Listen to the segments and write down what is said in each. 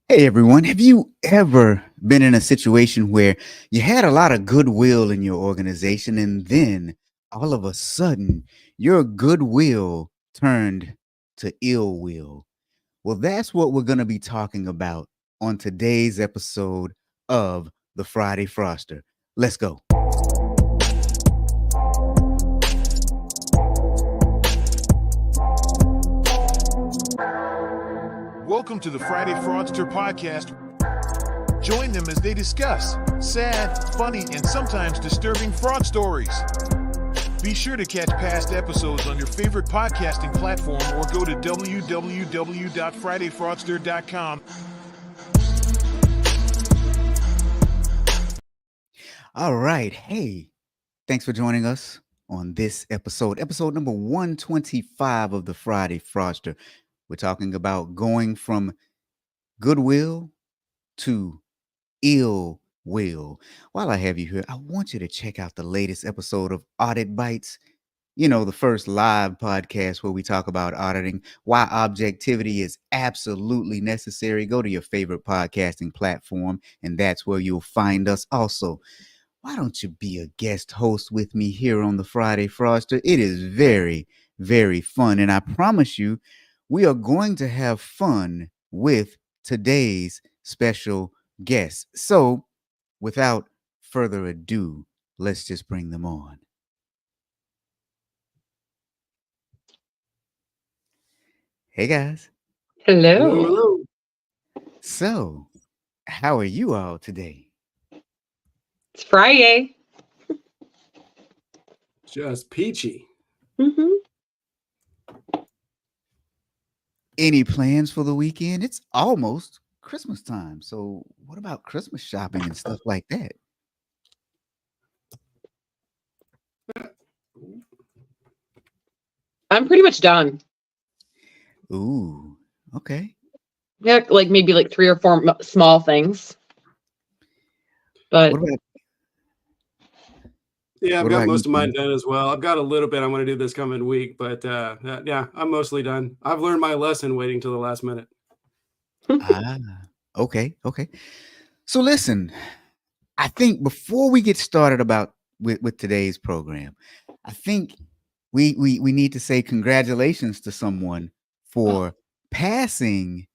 Hey everyone, have you ever been in a situation where you had a lot of goodwill in your organization and then all of a sudden your goodwill turned to ill will? Well, that's what we're going to be talking about on today's episode of the Friday Fraudster. Let's go. Welcome to the Friday Fraudster podcast. Join them as they discuss sad, funny, and sometimes disturbing fraud stories. Be sure to catch past episodes on your favorite podcasting platform or go to www.fridayfraudster.com. All right. Hey, thanks for joining us on this episode number 125 of the Friday Fraudster. We're talking about going from goodwill to ill will. While I have you here, I want you to check out the latest episode of Audit Bites. You know, the first live podcast where we talk about auditing, why objectivity is absolutely necessary. Go to your favorite podcasting platform, and that's where you'll find us. Also, why don't you be a guest host with me here on the Friday Fraudster? It is very, very fun, and I promise you, we are going to have fun with today's special guests. So, without further ado, let's just bring them on. Hey, guys. Hello. So, how are you all today? It's Friday. Just peachy. Mm-hmm. Any plans for the weekend? It's almost Christmas time. So, what about Christmas shopping and stuff like that? I'm pretty much done. Ooh, okay. Yeah, like maybe like 3 or 4 small things. But What about, Yeah, I've what got about most you, of mine Ken? done as well. I've got a little bit I want to do this coming week, but yeah, I'm mostly done. I've learned my lesson waiting till the last minute. Ah, okay. So listen, I think before we get started with today's program, I think we need to say congratulations to someone for passing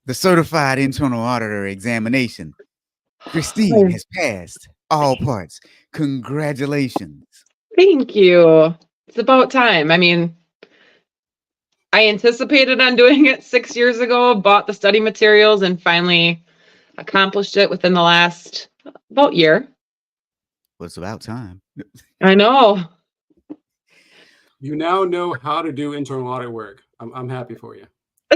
the certified internal auditor examination. Christine has passed all parts. Congratulations. thank you. It's about time. I mean, I anticipated on doing it 6 years ago, bought the study materials, and finally accomplished it within the last about year. Well, it's about time. I know. You now know how to do internal audit work. I'm happy for you.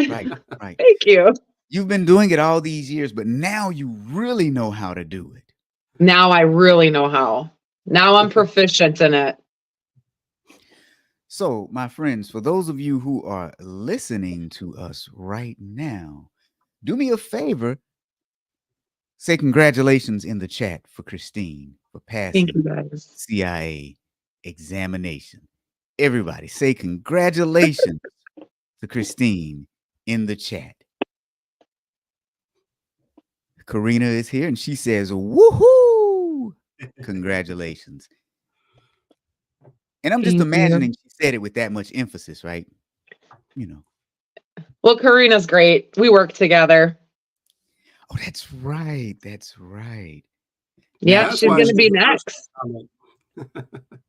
Right. Thank you. You've been doing it all these years, but now you really know how to do it. Now I really know how. Now I'm proficient in it. So, my friends, for those of you who are listening to us right now, do me a favor. Say congratulations in the chat for Christine for Thank you, passing guys. CIA examination. Everybody say congratulations to Christine in the chat. Karina is here and she says, woohoo! Congratulations. And I'm just Thank you. imagining she said it with that much emphasis, right? You know. Well, Karina's great. We work together. Oh, that's right. That's right. Yeah, That's she's why going to she's be the first next. comment.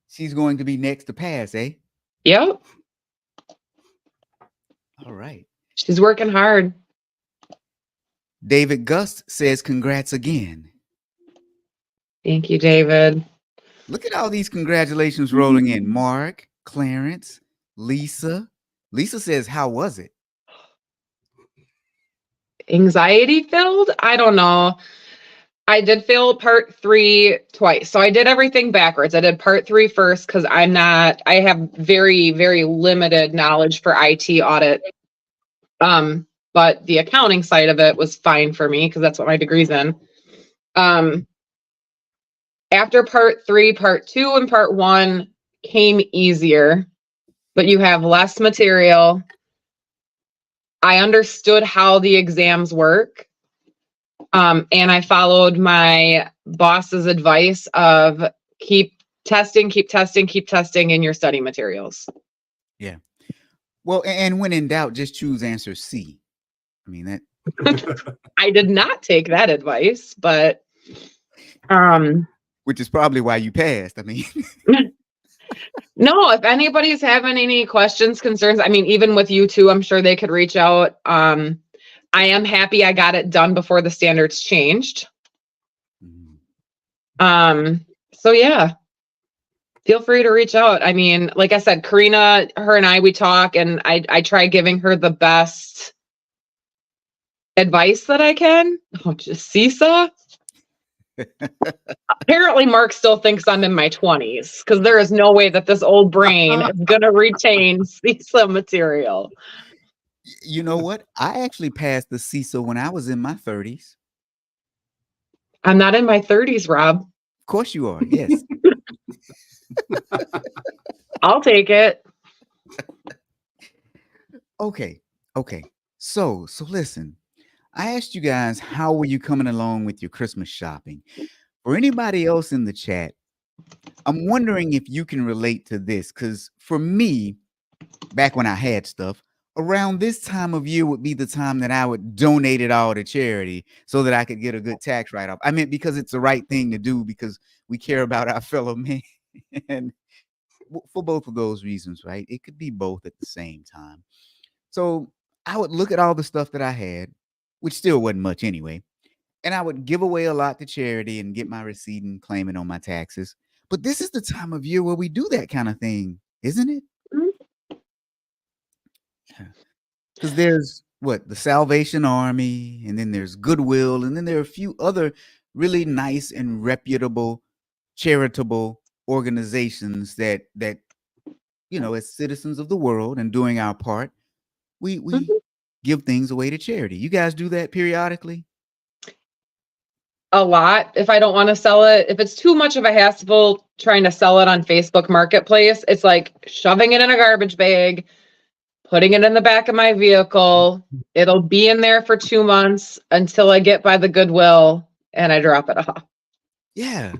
She's going to be next to pass, eh? Yep. All right. She's working hard. David Gust says congrats again. Thank you, David. Look at all these congratulations rolling in. Mark, Clarence, Lisa. Lisa says, how was it? Anxiety filled? I don't know. I did fail part 3 twice. So I did everything backwards. I did part 3 first because I have very, very limited knowledge for IT audit. But the accounting side of it was fine for me because that's what my degree's in. After part 3, part 2 and part 1 came easier, but you have less material. I understood how the exams work. And I followed my boss's advice of keep testing in your study materials. Yeah. Well, and when in doubt, just choose answer C. I mean, that I did not take that advice, but which is probably why you passed. I mean, no, if anybody's having any questions, concerns, I mean, even with you two, I'm sure they could reach out. I am happy I got it done before the standards changed. So yeah, feel free to reach out. I mean, like I said, Karina, her and I, we talk, and I try giving her the best advice that I can. Oh, just seesaw. Apparently Mark still thinks I'm in my 20s, because there is no way that this old brain is going to retain seesaw material. you know what? I actually passed the CISA when I was in my 30s. I'm not in my 30s, Rob. Of course you are. Yes. I'll take it. Okay. So listen, I asked you guys, how were you coming along with your Christmas shopping? For anybody else in the chat, I'm wondering if you can relate to this, because for me, back when I had stuff, around this time of year would be the time that I would donate it all to charity so that I could get a good tax write-off. I mean, because it's the right thing to do, because we care about our fellow man. And for both of those reasons, right? It could be both at the same time. So I would look at all the stuff that I had, which still wasn't much anyway, and I would give away a lot to charity and get my receipt and claim it on my taxes. But this is the time of year where we do that kind of thing, isn't it? Yeah. Because there's the Salvation Army, and then there's Goodwill, and then there are a few other really nice and reputable charitable organizations that as citizens of the world and doing our part, we give things away to charity. You guys do that periodically? A lot. If I don't want to sell it, if it's too much of a hassle trying to sell it on Facebook Marketplace, it's like shoving it in a garbage bag, putting it in the back of my vehicle. It'll be in there for 2 months until I get by the Goodwill and I drop it off. Yeah.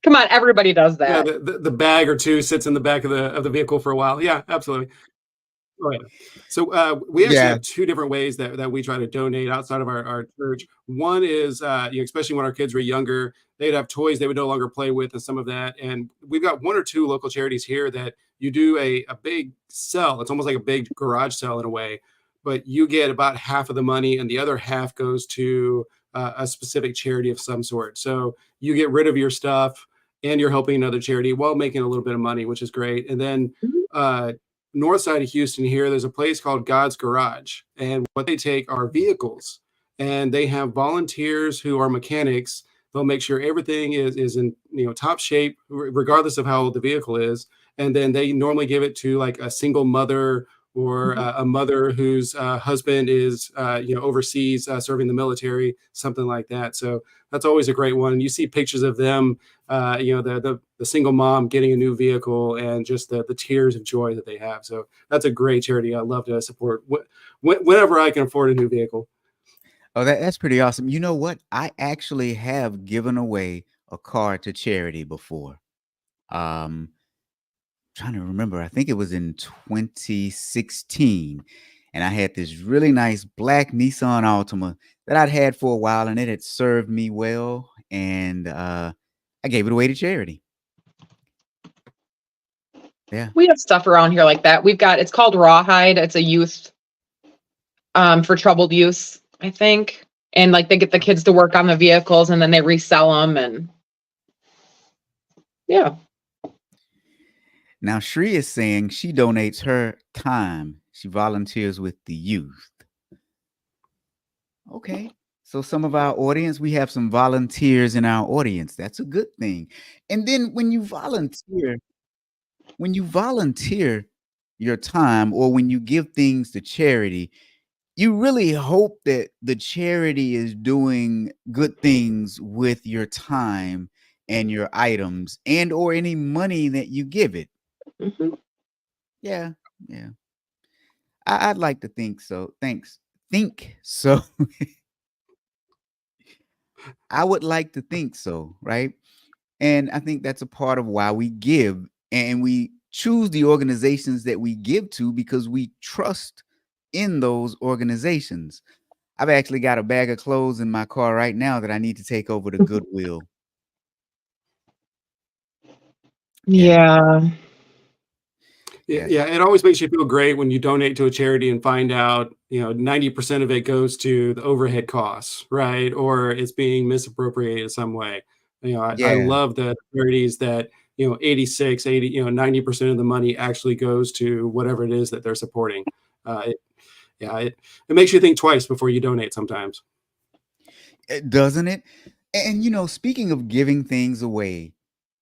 Come on, everybody does that. Yeah, the bag or two sits in the back of the vehicle for a while. Yeah, absolutely. Oh, yeah. So we actually have two different ways that we try to donate outside of our church. One is, especially when our kids were younger, they'd have toys they would no longer play with and some of that. And we've got one or two local charities here that you do a big sell. It's almost like a big garage sale in a way, but you get about half of the money and the other half goes to a specific charity of some sort. So you get rid of your stuff and you're helping another charity while making a little bit of money, which is great. And then north side of Houston here, there's a place called God's Garage. And what they take are vehicles, and they have volunteers who are mechanics. They'll make sure everything is in top shape, regardless of how old the vehicle is. And then they normally give it to like a single mother or a mother whose husband is overseas serving the military, something like that. So that's always a great one. And you see pictures of them, the single mom getting a new vehicle and just the tears of joy that they have. So that's a great charity. I love to support whenever I can afford a new vehicle. Oh, that's pretty awesome. You know what? I actually have given away a car to charity before. Trying to remember, I think it was in 2016, and I had this really nice black Nissan Altima that I'd had for a while, and it had served me well, and I gave it away to charity. Yeah, we have stuff around here like that. It's called Rawhide. It's a youth for troubled use, I think, and like they get the kids to work on the vehicles and then they resell them, and yeah. Now, Shri is saying she donates her time. She volunteers with the youth. Okay. So some of our audience, we have some volunteers in our audience. That's a good thing. And then when you volunteer your time, or when you give things to charity, you really hope that the charity is doing good things with your time and your items and or any money that you give it. Mm-hmm. Yeah. I'd like to think so. Think so. I would like to think so, right? And I think that's a part of why we give, and we choose the organizations that we give to because we trust in those organizations. I've actually got a bag of clothes in my car right now that I need to take over to Goodwill. Yeah. Yeah. Yes. Yeah, it always makes you feel great when you donate to a charity and find out, 90% of it goes to the overhead costs, right? Or it's being misappropriated some way. I Yeah. love the charities that, 86, 80, 90% of the money actually goes to whatever it is that they're supporting. Yeah, it makes you think twice before you donate sometimes. Doesn't it? And speaking of giving things away,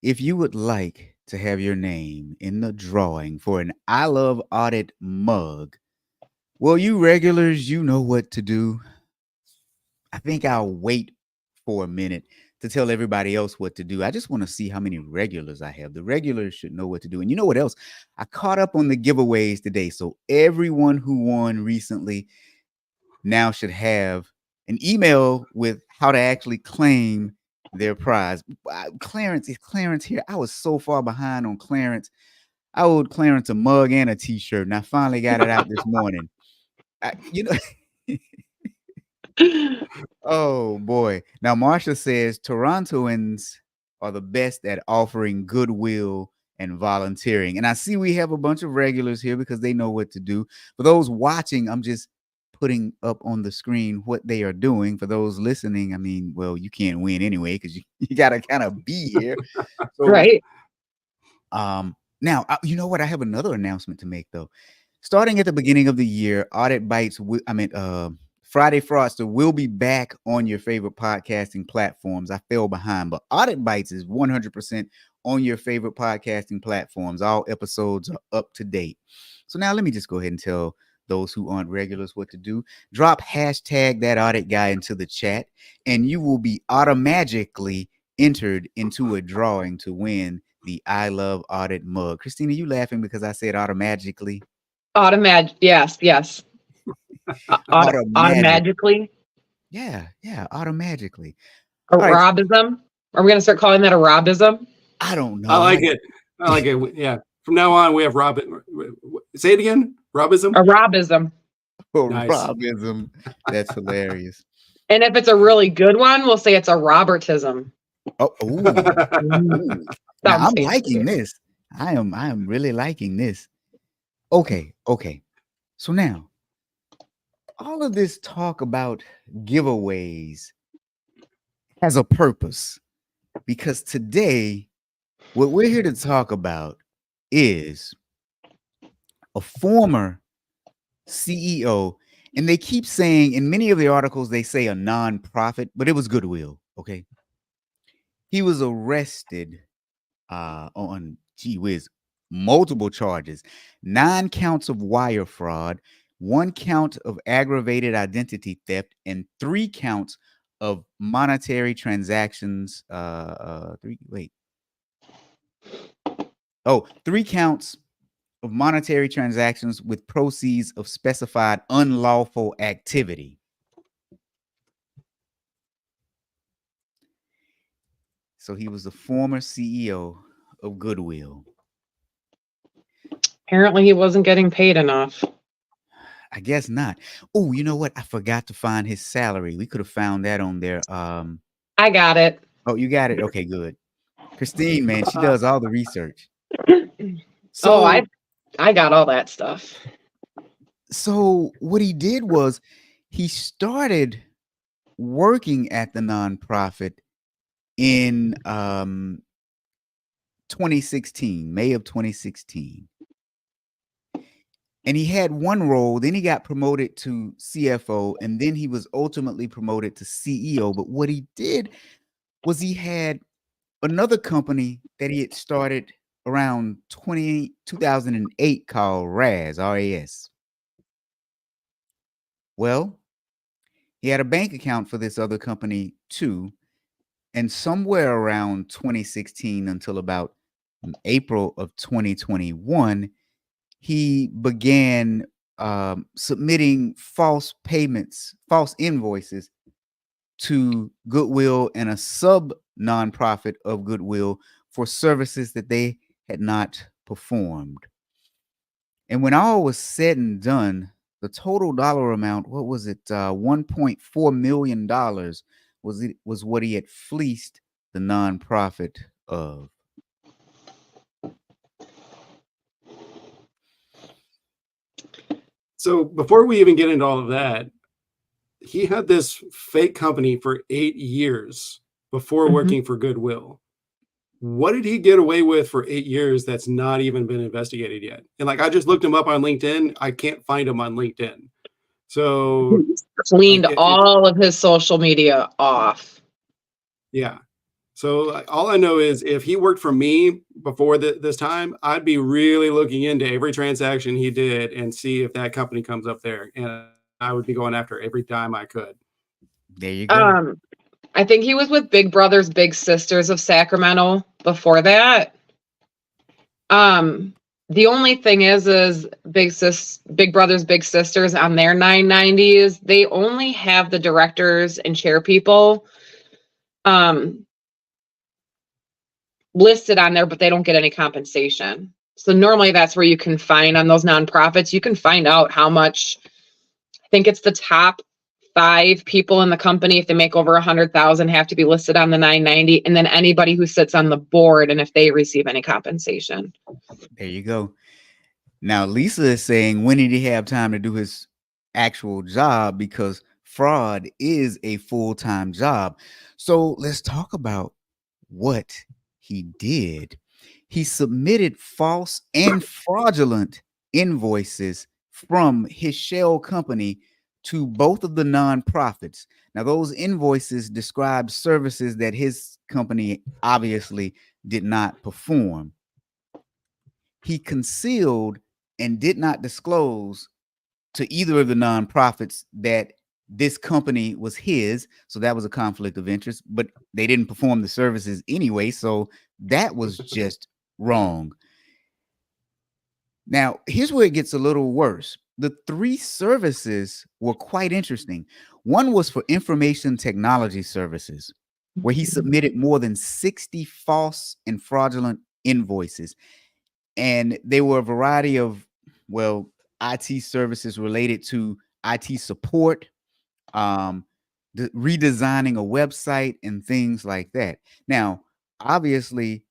if you would like to have your name in the drawing for an I Love Audit mug, well, you regulars, you know what to do. I think I'll wait for a minute to tell everybody else what to do. I just want to see how many regulars I have. The regulars should know what to do. And you know what else? I caught up on the giveaways today. So everyone who won recently now should have an email with how to actually claim their prize. Clarence, is Clarence here? I was so far behind on Clarence. I owed Clarence a mug and a t-shirt, and I finally got it out this morning. You know, oh boy. Now Marsha says Torontoans are the best at offering goodwill and volunteering. And I see we have a bunch of regulars here because they know what to do. For those watching, I'm just putting up on the screen what they are doing. For those listening, I mean, well, you can't win anyway because you gotta kind of be here. So Right. now you know what? I have another announcement to make though. Starting at the beginning of the year, Audit Bites, Friday Fraudster will be back on your favorite podcasting platforms. I fell behind, but Audit Bites is 100% on your favorite podcasting platforms. All episodes are up to date. So now let me just go ahead and tell those who aren't regulars what to do. Drop hashtag that audit guy into the chat, and you will be automatically entered into a drawing to win the I Love Audit mug. Christina, you laughing because I said automatically? Yes. Automatically. Yeah, automatically. A All right. robism. Are we going to start calling that a robism? I don't know. I like it. Yeah. From now on, we have Robin. Say it again. Robism. A robism. Nice. Robism. That's hilarious. And if it's a really good one, we'll say it's a Robertism. Oh, ooh. Now I'm liking this. I am really liking this. Okay. So now, all of this talk about giveaways has a purpose, because today, what we're here to talk about is a former CEO, and they keep saying in many of the articles, they say a nonprofit, but it was Goodwill. Okay. He was arrested on, gee whiz, multiple charges, 9 counts of wire fraud, 1 count of aggravated identity theft, and 3 counts of monetary transactions. 3 counts of monetary transactions with proceeds of specified unlawful activity. So he was the former CEO of Goodwill. Apparently he wasn't getting paid enough. I guess not. Oh, you know what? I forgot to find his salary. We could have found that on there. I got it. Oh, you got it? Okay, good. Christine, man, she does all the research. So I got all that stuff. So what he did was he started working at the nonprofit in 2016, May of 2016. And he had one role, then he got promoted to CFO, and then he was ultimately promoted to CEO. But what he did was he had another company that he had started around 2008 called RAS. Well, he had a bank account for this other company too. And somewhere around 2016 until about April of 2021, he began submitting false invoices to Goodwill and a sub nonprofit of Goodwill for services that they had not performed. And when all was said and done, the total dollar amount, what was it? $1.4 million was what he had fleeced the nonprofit of. So before we even get into all of that, he had this fake company for 8 years before working for Goodwill. What did he get away with for 8 years that's not even been investigated yet? And like, I just looked him up on LinkedIn. I can't find him on LinkedIn. So cleaned all of his social media off. Yeah. So all I know is if he worked for me before this time, I'd be really looking into every transaction he did and see if that company comes up there. And I would be going after every dime I could. There you go. I think he was with Big Brothers Big Sisters of Sacramento before that. The only thing is Big Brothers Big Sisters on their 990s, they only have the directors and chair people listed on there, but they don't get any compensation. So normally that's where you can find on those nonprofits, you can find out how much. I think it's the top 5 people in the company, if they make over 100,000, have to be listed on the 990, and then anybody who sits on the board and if they receive any compensation. There you go. Now Lisa is saying, when did he have time to do his actual job? Because fraud is a full-time job. So let's talk about what he did. He submitted false and fraudulent invoices from his shell company to both of the nonprofits. Now, those invoices describe services that his company obviously did not perform. He concealed and did not disclose to either of the nonprofits that this company was his. So that was a conflict of interest, but they didn't perform the services anyway. So that was just wrong. Now, here's where it gets a little worse. The 3 services were quite interesting. One was for information technology services, where he submitted more than 60 false and fraudulent invoices. And they were a variety of, well, IT services related to IT support, redesigning a website and things like that. Now, obviously,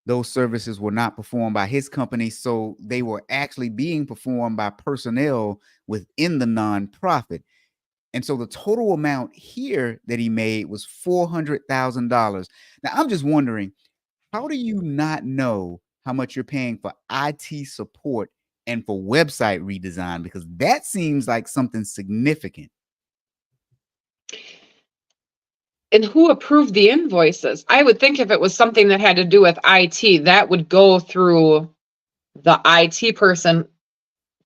those services were not performed by his company, so they were actually being performed by personnel within the nonprofit. And so the total amount here that he made was $400,000. Now, I'm just wondering, how do you not know how much you're paying for IT support and for website redesign? Because that seems like something significant. And who approved the invoices? I would think if it was something that had to do with IT, that would go through the IT person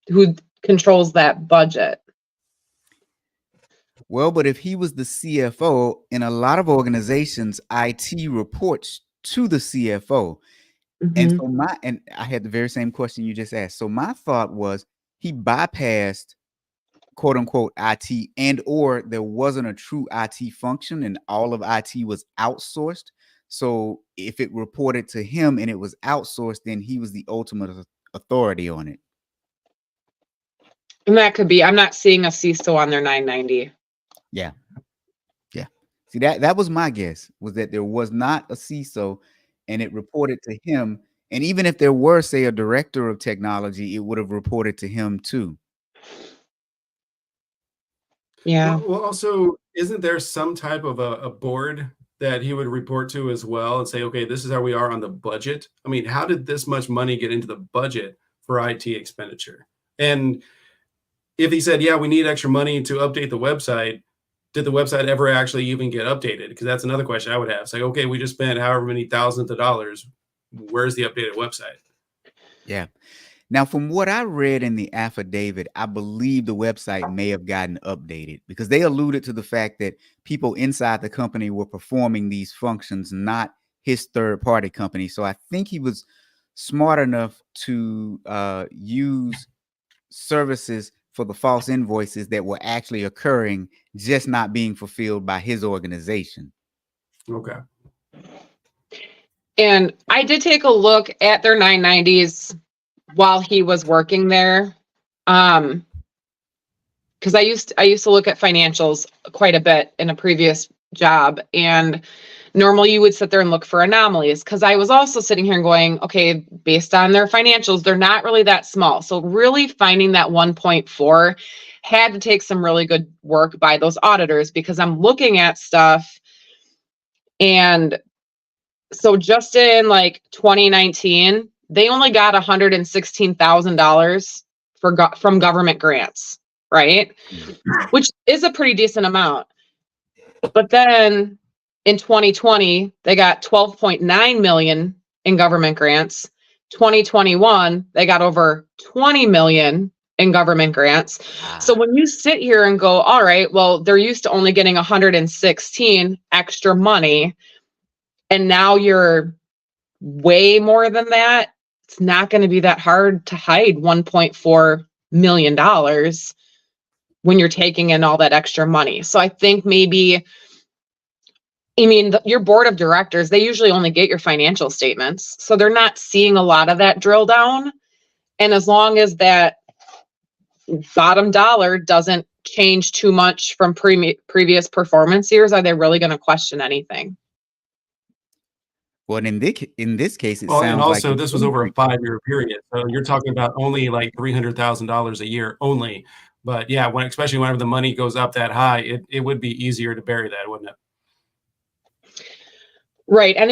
who controls that budget. Well, but if he was the CFO, in a lot of organizations, IT reports to the CFO. And so I had the very same question you just asked. So my thought was he bypassed quote unquote IT, and or there wasn't a true IT function and all of IT was outsourced. So if it reported to him and it was outsourced, then he was the ultimate authority on it. And that could be, I'm not seeing a CISO on their 990. Yeah. See, that was my guess, was that there was not a CISO and it reported to him. And even if there were, say, a director of technology, it would have reported to him too. Yeah. Well, also, isn't there some type of a board that he would report to as well and say, okay, this is how we are on the budget? I mean, how did this much money get into the budget for IT expenditure? And if he said, yeah, we need extra money to update the website, did the website ever actually even get updated? Because that's another question I would have. It's like, okay, we just spent however many thousands of dollars. Where's the updated website? Yeah. Now, from what I read in the affidavit, I believe the website may have gotten updated because they alluded to the fact that people inside the company were performing these functions, not his third-party company. So I think he was smart enough to use services for the false invoices that were actually occurring, just not being fulfilled by his organization. Okay. And I did take a look at their 990s while he was working there. Because I used to look at financials quite a bit in a previous job, and normally you would sit there and look for anomalies, because I was also sitting here and going, okay, based on their financials, they're not really that small. So really finding that 1.4 had to take some really good work by those auditors, because I'm looking at stuff. And so just in like 2019, they only got $116,000 from government grants, right? Which is a pretty decent amount. But then in 2020, they got 12.9 million in government grants. 2021, they got over 20 million in government grants. So when you sit here and go, all right, well, they're used to only getting 116 extra money, and now you're way more than that, it's not going to be that hard to hide $1.4 million when you're taking in all that extra money. So I think maybe, your board of directors, they usually only get your financial statements. So they're not seeing a lot of that drill down. And as long as that bottom dollar doesn't change too much from previous performance years, are they really going to question anything? Well, in this case, it Well, sounds and also like this was over a 5-year period. So you're talking about only like $300,000 a year only. But yeah, especially whenever the money goes up that high, it would be easier to bury that, wouldn't it? Right. And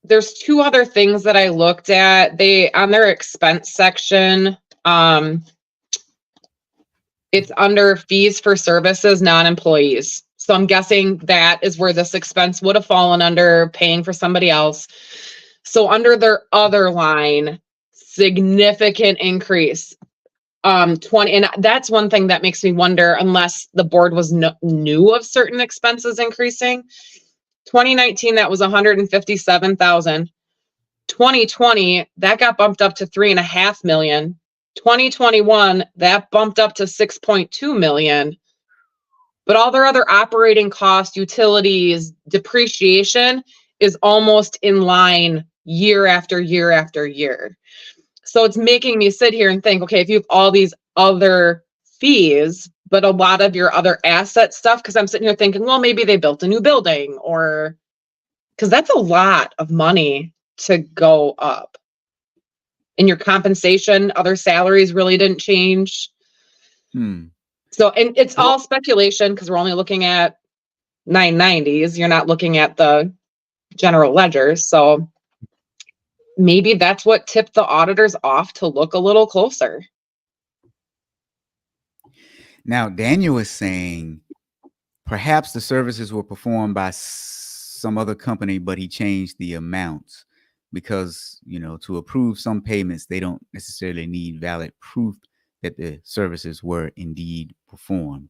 there's two other things that I looked at. They, on their expense section, it's under fees for services, non-employees. So I'm guessing that is where this expense would have fallen under, paying for somebody else. So under their other line, significant increase. 20, and that's one thing that makes me wonder, unless the board was knew of certain expenses increasing. 2019, that was 157,000. 2020, that got bumped up to 3.5 million. 2021, that bumped up to 6.2 million. But all their other operating costs, utilities, depreciation is almost in line year after year after year. So it's making me sit here and think, okay, if you have all these other fees, but a lot of your other asset stuff, because I'm sitting here thinking, well, maybe they built a new building, or because that's a lot of money to go up. And your compensation, other salaries really didn't change. So, and it's all speculation, because we're only looking at 990s. You're not looking at the general ledgers. So maybe that's what tipped the auditors off to look a little closer. Now, Daniel is saying perhaps the services were performed by some other company, but he changed the amounts because, to approve some payments, they don't necessarily need valid proof that the services were indeed performed.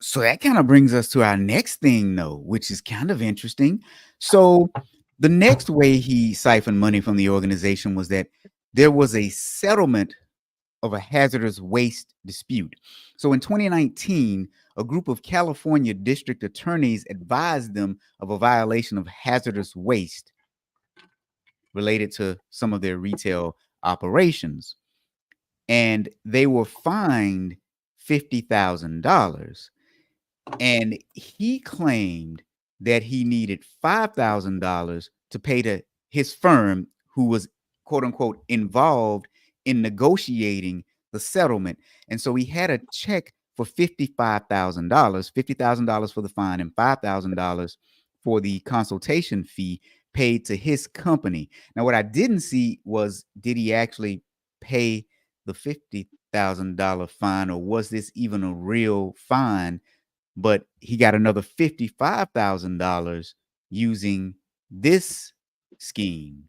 So that kind of brings us to our next thing, though, which is kind of interesting. So the next way he siphoned money from the organization was that there was a settlement of a hazardous waste dispute. So in 2019, a group of California district attorneys advised them of a violation of hazardous waste related to some of their retail operations. And they were fined $50,000. And he claimed that he needed $5,000 to pay to his firm, who was, quote unquote, involved in negotiating the settlement. And so he had a check for $55,000, $50,000 for the fine and $5,000 for the consultation fee paid to his company. Now, what I didn't see was, did he actually pay the $50,000 fine, or was this even a real fine? But he got another $55,000 using this scheme.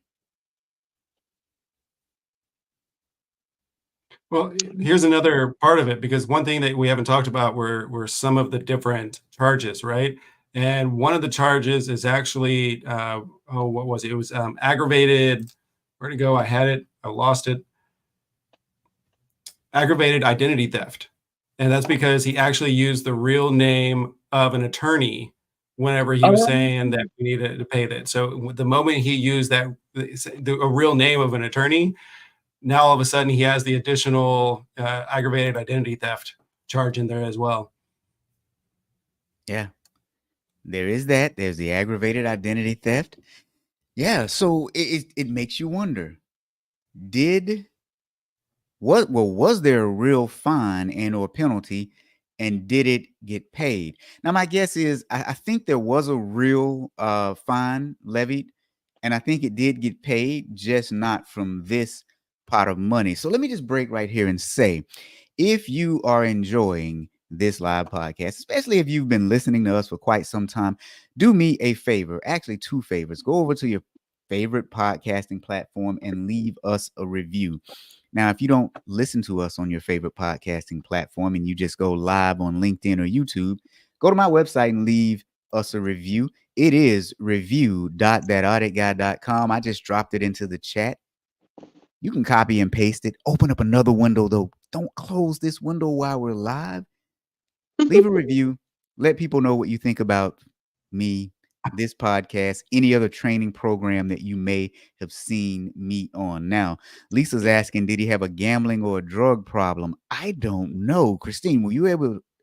Well, here's another part of it, because one thing that we haven't talked about were some of the different charges, right? And one of the charges is actually, what was it? It was aggravated. Where'd it go? I had it. I lost it. aggravated identity theft. And that's because he actually used the real name of an attorney whenever he was saying that we needed to pay that. So the moment he used that, a real name of an attorney, now all of a sudden he has the additional aggravated identity theft charge in there as well. Yeah, there is that. There's the aggravated identity theft. Yeah, so it makes you wonder, was there a real fine and or penalty, and did it get paid? Now, my guess is I think there was a real fine levied, and I think it did get paid, just not from this pot of money. So let me just break right here and say, if you are enjoying this live podcast, especially if you've been listening to us for quite some time, do me a favor, actually 2 favors. Go over to your favorite podcasting platform and leave us a review. Now, if you don't listen to us on your favorite podcasting platform and you just go live on LinkedIn or YouTube, go to my website and leave us a review. It is review.thatauditguy.com. I just dropped it into the chat. You can copy and paste it. Open up another window, though. Don't close this window while we're live. Leave a review. Let people know what you think about me, this podcast, any other training program that you may have seen me on. Now, Lisa's asking, did he have a gambling or a drug problem? I don't know. Christine, were you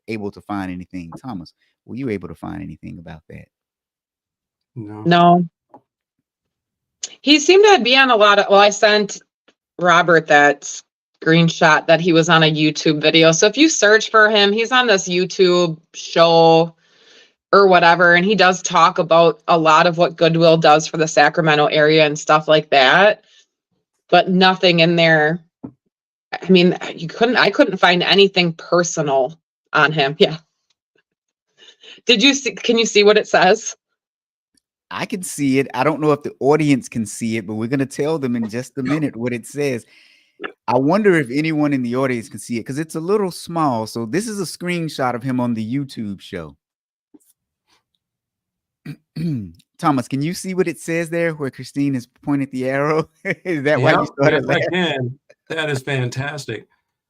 able to find anything? Thomas, were you able to find anything about that? No. He seemed to be on a lot of, I sent Robert that screenshot that he was on a YouTube video. So if you search for him, he's on this YouTube show or whatever, and he does talk about a lot of what Goodwill does for the Sacramento area and stuff like that, but nothing in there. I mean, I couldn't find anything personal on him. Yeah. Can you see what it says? I can see it. I don't know if the audience can see it, but we're going to tell them in just a minute what it says. I wonder if anyone in the audience can see it, because it's a little small. So this is a screenshot of him on the YouTube show. Thomas, can you see what it says there where Christine has pointed the arrow? Is that why you started laughing? I can. That is fantastic.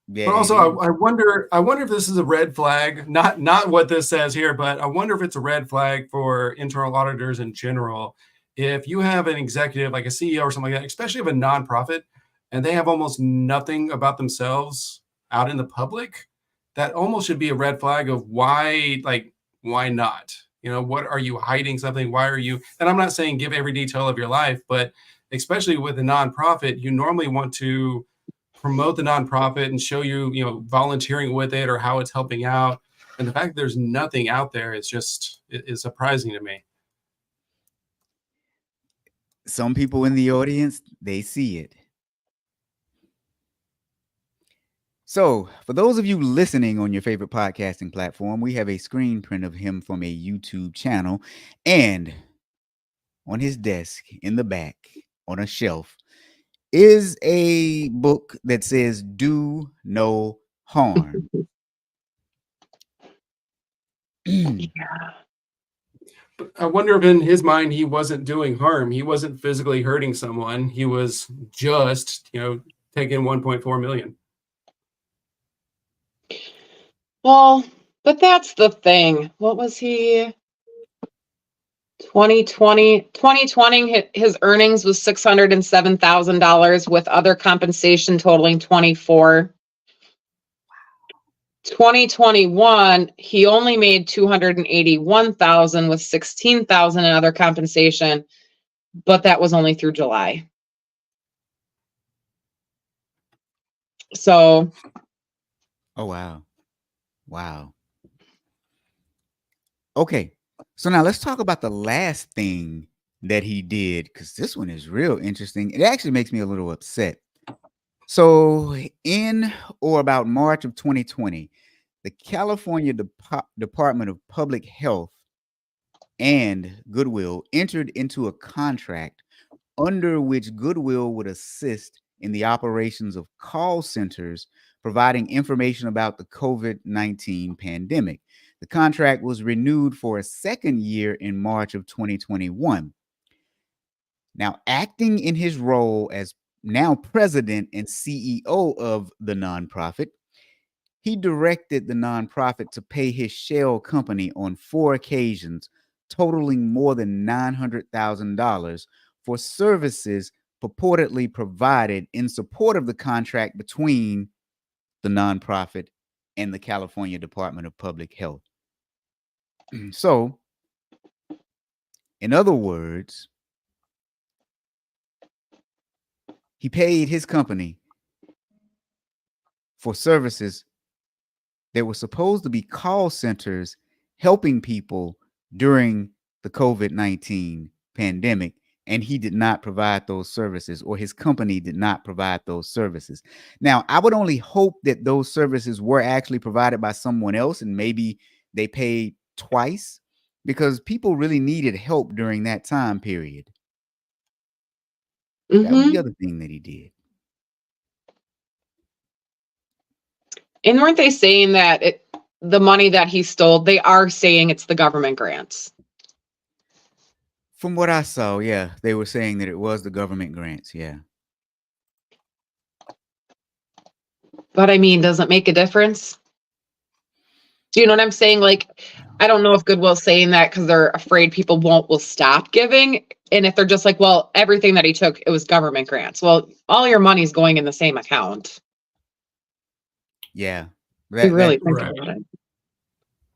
Yeah, but also, I wonder if this is a red flag, not what this says here, but I wonder if it's a red flag for internal auditors in general. If you have an executive, like a CEO or something like that, especially of a nonprofit, and they have almost nothing about themselves out in the public, that almost should be a red flag of why not? You know, what are you hiding something? Why are you? And I'm not saying give every detail of your life, but especially with a nonprofit, you normally want to promote the nonprofit and show volunteering with it or how it's helping out. And the fact that there's nothing out there is surprising to me. Some people in the audience, they see it. So for those of you listening on your favorite podcasting platform, we have a screen print of him from a YouTube channel, and on his desk in the back on a shelf is a book that says "Do No Harm." Yeah. But I wonder if in his mind he wasn't doing harm. He wasn't physically hurting someone. He was just, taking 1.4 million. Well, but that's the thing. What was he? 2020, his earnings was $607,000 with other compensation totaling 24. 2021, he only made 281,000 with 16,000 in other compensation, but that was only through July. So. Oh, wow. Wow. Okay. So now let's talk about the last thing that he did, because this one is real interesting. It actually makes me a little upset. So in or about March of 2020, the California Department of Public Health and Goodwill entered into a contract under which Goodwill would assist in the operations of call centers providing information about the COVID-19 pandemic. The contract was renewed for a second year in March of 2021. Now, acting in his role as now president and CEO of the nonprofit, he directed the nonprofit to pay his shell company on 4 occasions, totaling more than $900,000 for services purportedly provided in support of the contract between the nonprofit and the California Department of Public Health. So, in other words, he paid his company for services that were supposed to be call centers helping people during the COVID-19 pandemic, and he did not provide those services, or his company did not provide those services. Now, I would only hope that those services were actually provided by someone else, and maybe they paid twice, because people really needed help during that time period. That was the other thing that he did. And weren't they saying that the money that he stole, they are saying it's the government grants? From what I saw, yeah, they were saying that it was the government grants, yeah. But I mean, does it make a difference? Do you know what I'm saying? Like, I don't know if Goodwill's saying that because they're afraid people will stop giving. And if they're just like, well, everything that he took, it was government grants. Well, all your money's going in the same account. Yeah. You really think about it.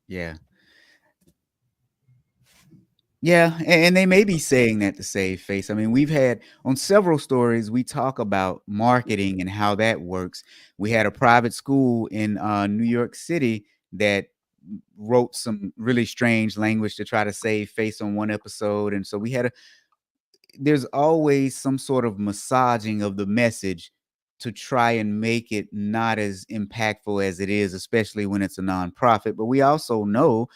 Yeah. Yeah, and they may be saying that to save face. I mean, we've had on several stories, we talk about marketing and how that works. We had a private school in New York City that wrote some really strange language to try to save face on one episode. And so we had there's always some sort of massaging of the message to try and make it not as impactful as it is, especially when it's a nonprofit. But we also know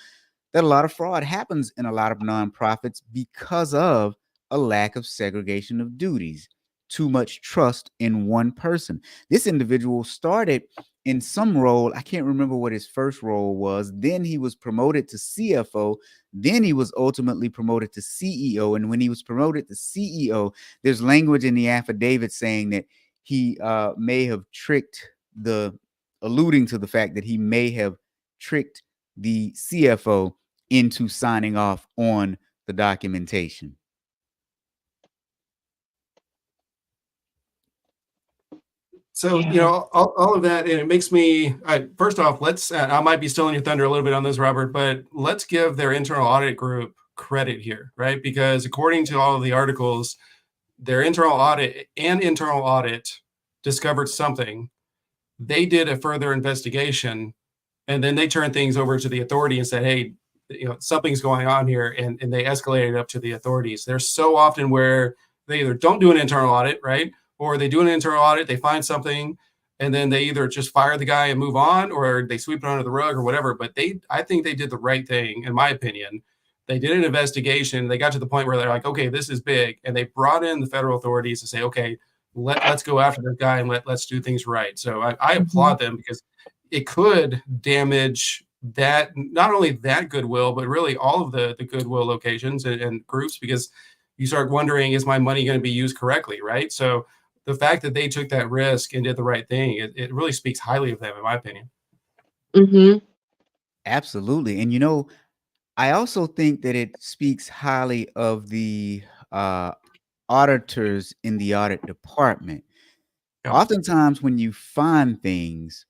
that a lot of fraud happens in a lot of nonprofits because of a lack of segregation of duties, too much trust in one person. This individual started in some role. I can't remember what his first role was. Then he was promoted to CFO. Then he was ultimately promoted to CEO. And when he was promoted to CEO, there's language in the affidavit saying that he may have alluding to the fact that he may have tricked the CFO into signing off on the documentation. So, you know, all of that, and it makes me, first off, I might be stealing your thunder a little bit on this, Robert, but let's give their internal audit group credit here, right? Because according to all of the articles, their internal audit discovered something. They did a further investigation, and then they turned things over to the authority and said, hey, you know, something's going on here, and they escalated up to the authorities. There's so often where they either don't do an internal audit, right? Or they do an internal audit, they find something, and then they either just fire the guy and move on, or they sweep it under the rug or whatever. But I think they did the right thing, in my opinion. They did an investigation. They got to the point where they're like, okay, this is big. And they brought in the federal authorities to say, okay, let's go after this guy and let's do things right. So I applaud them, because it could damage that, not only that Goodwill, but really all of the Goodwill locations and groups, because you start wondering, is my money going to be used correctly, right? So the fact that they took that risk and did the right thing, it really speaks highly of them, in my opinion. Absolutely. And, you know, I also think that it speaks highly of the auditors in the audit department. Yeah. Oftentimes when you find things,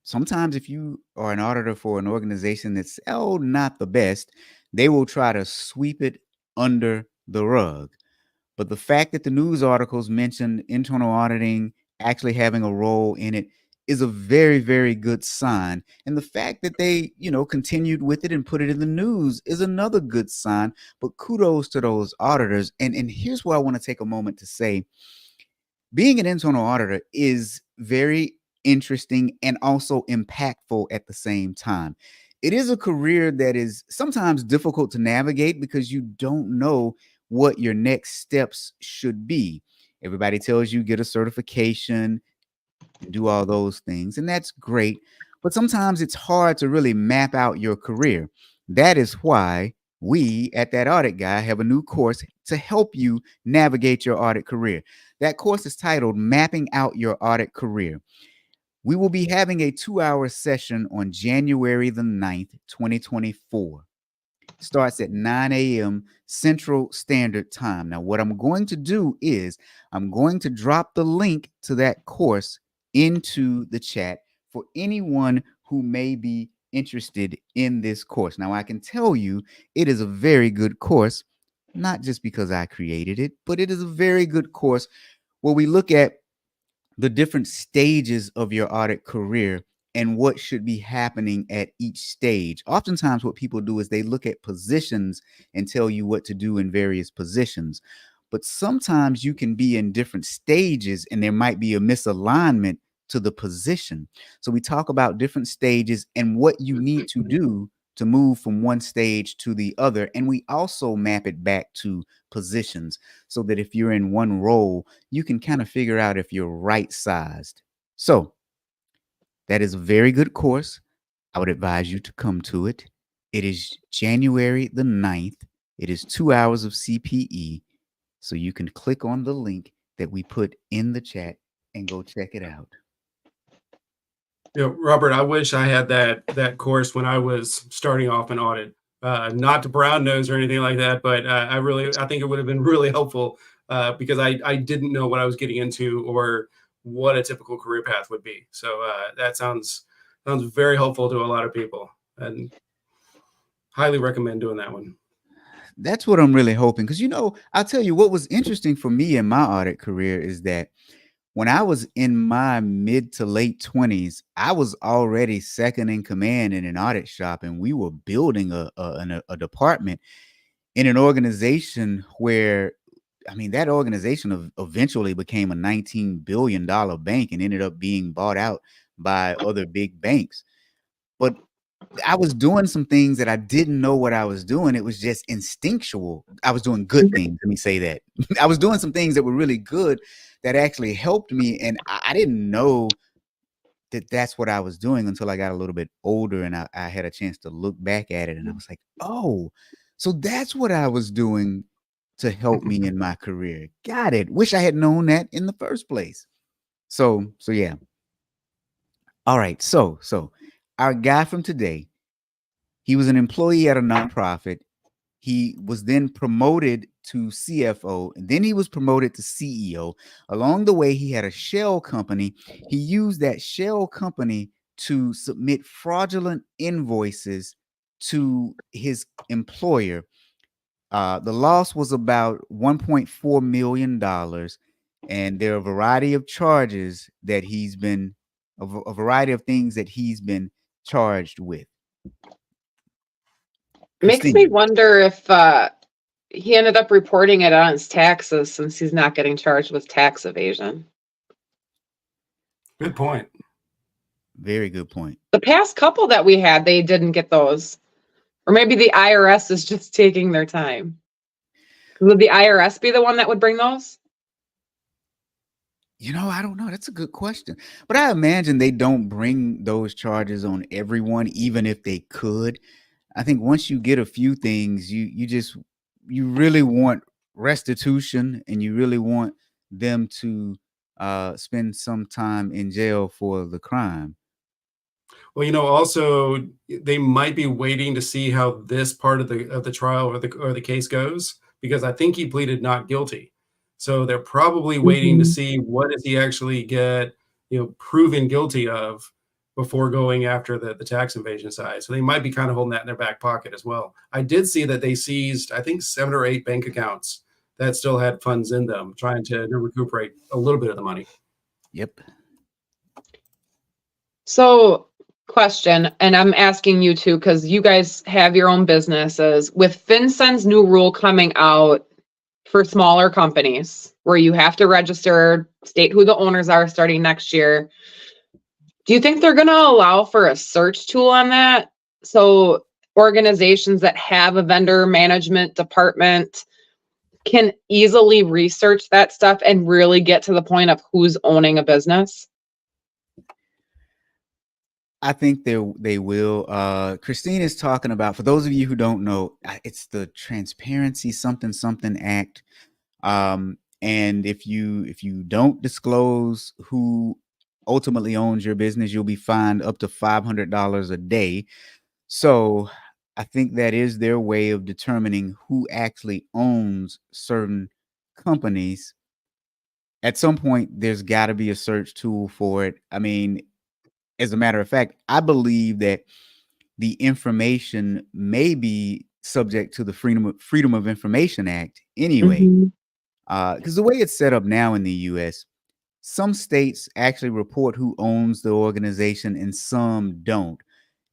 sometimes if you are an auditor for an organization that's not the best, they will try to sweep it under the rug. But the fact that the news articles mentioned internal auditing actually having a role in it is a very, very good sign. And the fact that they, you know, continued with it and put it in the news is another good sign. But kudos to those auditors. And here's where I want to take a moment to say, being an internal auditor is very interesting and also impactful at the same time. It is a career that is sometimes difficult to navigate because you don't know what your next steps should be. Everybody tells you get a certification and do all those things, and that's great. But sometimes it's hard to really map out your career. That is why we at That Audit Guy have a new course to help you navigate your audit career. That course is titled Mapping Out Your Audit Career. We will be having a 2-hour session on January the 9th, 2024. Starts at 9 a.m. Central Standard Time. Now, what I'm going to do is I'm going to drop the link to that course into the chat for anyone who may be interested in this course. Now, I can tell you it is a very good course, not just because I created it, but it is a very good course where we look at the different stages of your audit career and what should be happening at each stage. Oftentimes, what people do is they look at positions and tell you what to do in various positions. But sometimes you can be in different stages and there might be a misalignment to the position. So we talk about different stages and what you need to do to move from one stage to the other. And we also map it back to positions so that if you're in one role, you can kind of figure out if you're right sized. So that is a very good course. I would advise you to come to it. It is January the 9th. It is 2 hours of CPE. So you can click on the link that we put in the chat and go check it out. Robert, I wish I had that course when I was starting off in audit. Not to brown nose or anything like that, but I think it would have been really helpful because I didn't know what I was getting into or what a typical career path would be. So that sounds very helpful to a lot of people, and highly recommend doing that one. That's what I'm really hoping, because I'll tell you what was interesting for me in my audit career is that when I was in my mid to late 20s, I was already second in command in an audit shop, and we were building a department in an organization where, I mean, that organization eventually became a $19 billion bank and ended up being bought out by other big banks. But I was doing some things that I didn't know what I was doing. It was just instinctual. I was doing good things. Let me say that. I was doing some things that were really good that actually helped me. And I didn't know that that's what I was doing until I got a little bit older and I had a chance to look back at it. And I was like, oh, so that's what I was doing to help me in my career. Got it. Wish I had known that in the first place. So yeah. All right. So our guy from today, he was an employee at a nonprofit. He was then promoted to CFO, and then he was promoted to CEO. Along the way, he had a shell company. He used that shell company to submit fraudulent invoices to his employer. The loss was about $1.4 million, and there are a variety of charges that he's been, a variety of things that he's been charged with. Makes me wonder if he ended up reporting it on his taxes since he's not getting charged with tax evasion. Good point. Very good point. The past couple that we had, they didn't get those. Or maybe the IRS is just taking their time. Would the IRS be the one that would bring those? I don't know. That's a good question. But I imagine they don't bring those charges on everyone, even if they could. I think once you get a few things, you really want restitution, and you really want them to spend some time in jail for the crime. Well, also they might be waiting to see how this part of the trial or the case goes, because I think he pleaded not guilty. So they're probably waiting to see what does he actually get, proven guilty of before going after the tax evasion side. So they might be kind of holding that in their back pocket as well. I did see that they seized, I think, 7 or 8 bank accounts that still had funds in them, trying to recuperate a little bit of the money. Yep. So, question, and I'm asking you too, because you guys have your own businesses. With FinCEN's new rule coming out for smaller companies, where you have to register, state who the owners are starting next year, do you think they're going to allow for a search tool on that? So organizations that have a vendor management department can easily research that stuff and really get to the point of who's owning a business? I think they will. Christine is talking about, for those of you who don't know, it's the Transparency something Act. And And if you don't disclose who ultimately owns your business, you'll be fined up to $500 a day. So I think that is their way of determining who actually owns certain companies. At some point, there's got to be a search tool for it. I mean, as a matter of fact, I believe that the information may be subject to the Freedom of Information Act anyway. Because the way it's set up now in the U.S., some states actually report who owns the organization and some don't.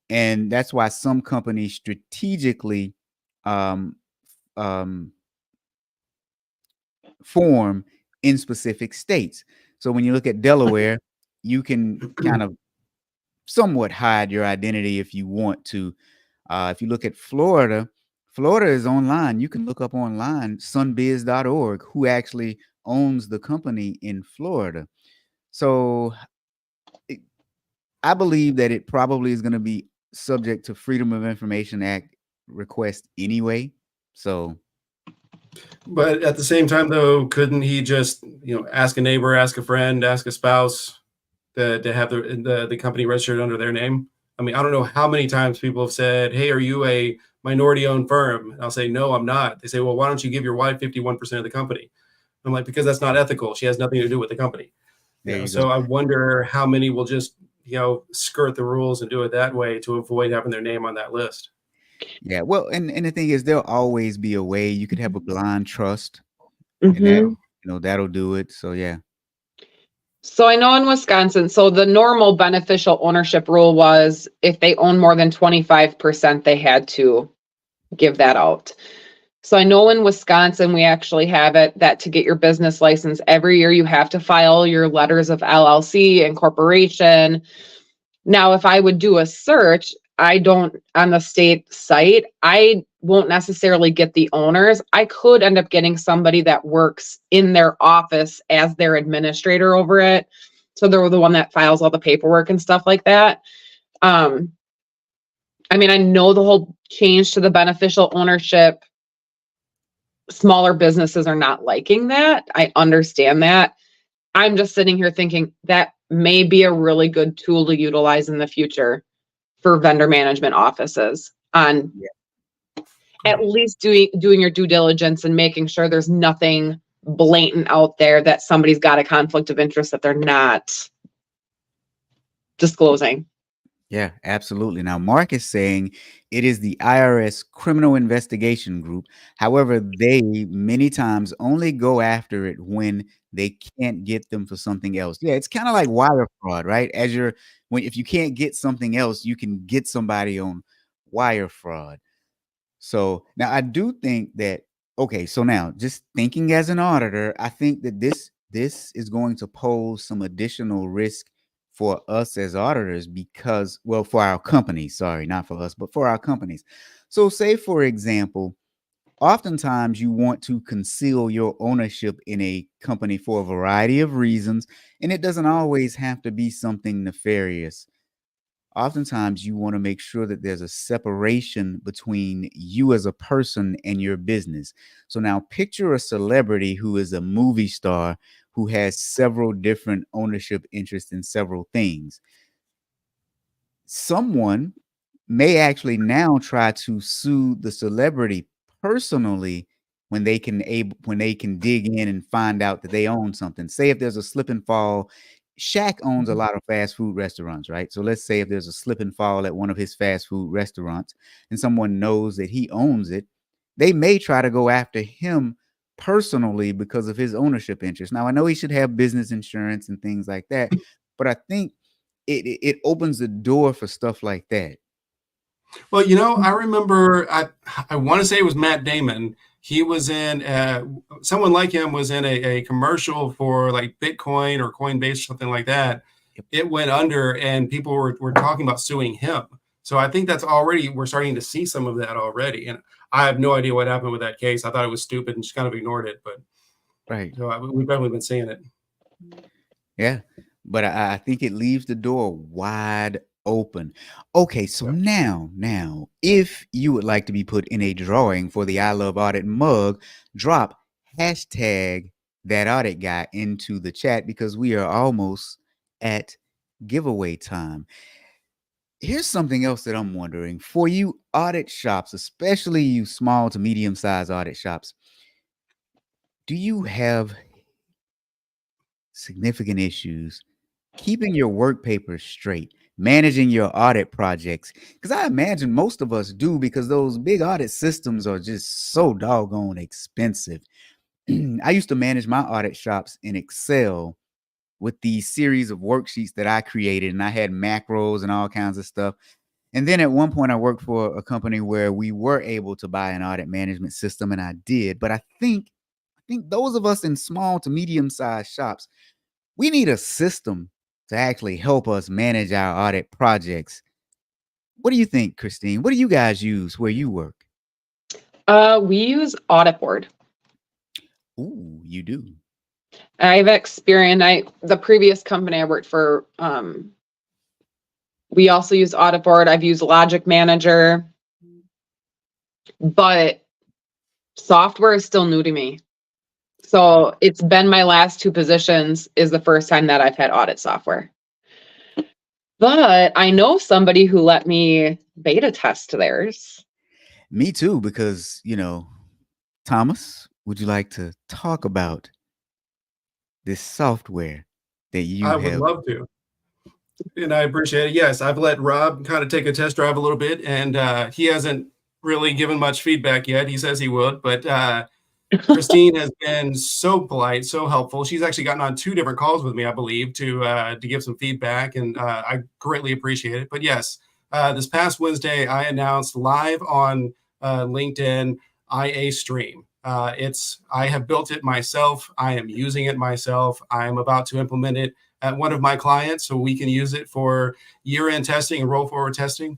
And that's why some companies strategically um, um, form in specific states. So when you look at Delaware, you can kind of somewhat hide your identity if you want to. If you look at Florida, Florida is online. You can look up online sunbiz.org who actually owns the company in Florida. So I believe that it probably is going to be subject to Freedom of Information Act request anyway. So, but at the same time, though, couldn't he just, ask a neighbor, ask a friend, ask a spouse to have the company registered under their name? I mean, I don't know how many times people have said, "Hey, are you a minority-owned firm?" And I'll say, "No, I'm not." They say, "Well, why don't you give your wife 51% of the company?" I'm like, "Because that's not ethical. She has nothing to do with the company." there you So go. I wonder how many will just, skirt the rules and do it that way to avoid having their name on that list. Yeah, well, and the thing is, there'll always be a way. You could have a blind trust, and that that'll do it. So yeah. So I know in Wisconsin, so the normal beneficial ownership rule was if they own more than 25%, they had to give that out. So I know in Wisconsin, we actually have it that to get your business license every year, you have to file your letters of LLC and corporation. Now, if I would do a search, I don't on the state site, I won't necessarily get the owners. I could end up getting somebody that works in their office as their administrator over it. So they're the one that files all the paperwork and stuff like that. I mean, I know the whole change to the beneficial ownership, smaller businesses are not liking that. I understand that. I'm just sitting here thinking that may be a really good tool to utilize in the future for vendor management offices on at least doing your due diligence and making sure there's nothing blatant out there that somebody's got a conflict of interest that they're not disclosing. Yeah, absolutely. Now, Mark is saying it is the IRS Criminal Investigation Group. However, they many times only go after it when they can't get them for something else. Yeah, it's kind of like wire fraud, right? If you can't get something else, you can get somebody on wire fraud. So now I do think that, okay, so now just thinking as an auditor, I think that this is going to pose some additional risk for us as auditors because, well, for our companies, sorry, not for us, but for our companies. So say, for example, oftentimes you want to conceal your ownership in a company for a variety of reasons, and it doesn't always have to be something nefarious. Oftentimes you want to make sure that there's a separation between you as a person and your business. So now picture a celebrity who is a movie star who has several different ownership interests in several things. Someone may actually now try to sue the celebrity personally when they can dig in and find out that they own something. Say if there's a slip and fall, Shaq owns a lot of fast food restaurants, right? So let's say if there's a slip and fall at one of his fast food restaurants and someone knows that he owns it, they may try to go after him personally because of his ownership interest. Now, I know he should have business insurance and things like that, but I think it opens the door for stuff like that. Well, I remember, I want to say it was Matt Damon. He was in, someone like him was in a commercial for like Bitcoin or Coinbase, or something like that. Yep. It went under and people were talking about suing him. So I think we're starting to see some of that already. And I have no idea what happened with that case. I thought it was stupid and just kind of ignored it. But Right. so we've definitely been seeing it. Yeah. But I think it leaves the door wide open. Okay, so Yeah. now, if you would like to be put in a drawing for the I Love Audit mug, drop hashtag that audit guy into the chat because we are almost at giveaway time. Here's something else that I'm wondering for you audit shops, especially you small to medium sized audit shops. Do you have significant issues keeping your work papers straight, managing your audit projects? Because I imagine most of us do, because those big audit systems are just so doggone expensive. I used to manage my audit shops in Excel with these series of worksheets that I created, and I had macros and all kinds of stuff. And then at one point, I worked for a company where we were able to buy an audit management system, and I did. But I think those of us in small to medium sized shops, we need a system to actually help us manage our audit projects. What do you think, Christine? What do you guys use where you work? We use Audit Board. Ooh, you do. I've experienced, the previous company I worked for, we also use Audit Board. I've used Logic Manager, but software is still new to me. So it's been my last two positions is the first time that I've had audit software. But I know somebody who let me beta test theirs. Me too, because, Thomas, would you like to talk about this software that you I have? would love to. And I appreciate it. Yes, I've let Rob kind of take a test drive a little bit, and he hasn't really given much feedback yet. He says he would, but Christine has been so polite, so helpful. She's actually gotten on 2 different calls with me, I believe, to give some feedback, and I greatly appreciate it. But yes, this past Wednesday, I announced live on LinkedIn IA Stream. I have built it myself. I am using it myself. I am about to implement it at one of my clients so we can use it for year-end testing and roll forward testing,